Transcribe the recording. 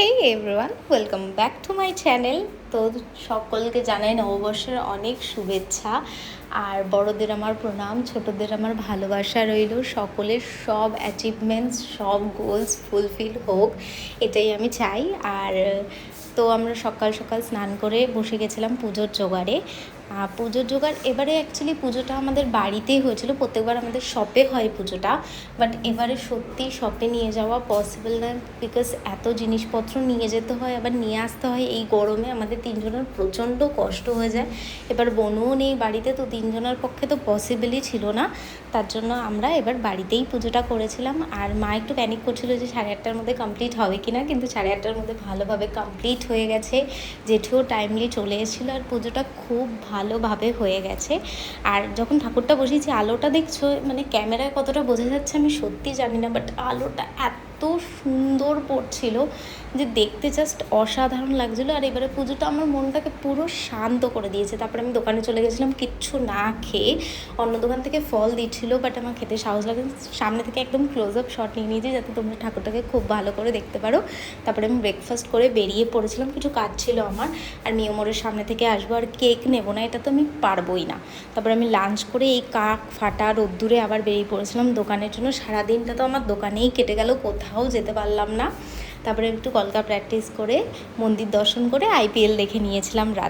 Hey everyone, welcome back to my channel. তো সকলকে জানাই নববর্ষের অনেক শুভেচ্ছা, আর বড়দের আমার প্রণাম, ছোটদের আমার ভালোবাসা রইল। সকলের সব অ্যাচিভমেন্টস, সব গোলস ফুলফিল হোক, এটাই আমি চাই। আর তো আমরা সকাল সকাল স্নান করে বসে গেছিলাম পুজোর জোগাড়ে। পুজোর জোগাড় এবারে অ্যাকচুয়ালি পুজোটা আমাদের বাড়িতেই হয়েছিল। প্রত্যেকবার আমাদের শপে হয় পুজোটা, বাট এবারে সত্যি শপে নিয়ে যাওয়া পসিবল না, বিকজ এত জিনিসপত্র নিয়ে যেতে হয়, আবার নিয়ে আসতে হয়। এই গরমে আমাদের তিনজনের প্রচণ্ড কষ্ট হয়ে যায়। এবার বোনও নেই বাড়িতে, তো তিনজনের পক্ষে তো পসিবলই ছিল না। তার জন্য আমরা এবার বাড়িতেই পুজোটা করেছিলাম। আর মা একটু প্যানিক করছিল যে 8:30টার মধ্যে কমপ্লিট হবে কি না, কিন্তু 8:30টার মধ্যে ভালোভাবে কমপ্লিট হয়ে গেছে। জেঠুও টাইমলি চলে এসেছিলো, আর পুজোটা খুব ভালোভাবে হয়ে গেছে। আর যখন ঠাকুরটা বসিয়েছি, আলোটা দেখছো, মানে ক্যামেরায় কতটা বোঝা যাচ্ছে আমি সত্যি জানি না, বাট আলোটা এত সুন্দর পড়ছিল যে দেখতে জাস্ট অসাধারণ লাগছিলো। আর এবারে পুজোটা আমার মনটাকে পুরো শান্ত করে দিয়েছে। তারপরে আমি দোকানে চলে গেছিলাম কিচ্ছু না খেয়ে। অন্য দোকান থেকে ফল দিচ্ছিলো, বাট আমার খেতে সাহস লাগে, সামনে থেকে একদম ক্লোজ আপ শট নিয়ে নিয়েছি যাতে তোমরা ঠাকুরটাকে খুব ভালো করে দেখতে পারো। তারপরে আমি ব্রেকফাস্ট করে বেরিয়ে পড়েছিলাম, কিছু কাজ ছিল আমার, আর মিয়মোরের সামনে থেকে আসবো, আর কেক নেবো না, এটা তো আমি পারবোই না। তারপরে আমি লাঞ্চ করে এই কাক ফাটা রোদ্দুরে আবার বেরিয়ে পড়েছিলাম দোকানের জন্য। সারাদিনটা তো আমার দোকানেই কেটে গেল, কোথাও যেতে পারলাম না। তারপরে একটু কলকা প্র্যাকটিস করে মন্দির দর্শন করে IPL দেখে নিয়েছিলাম রাত।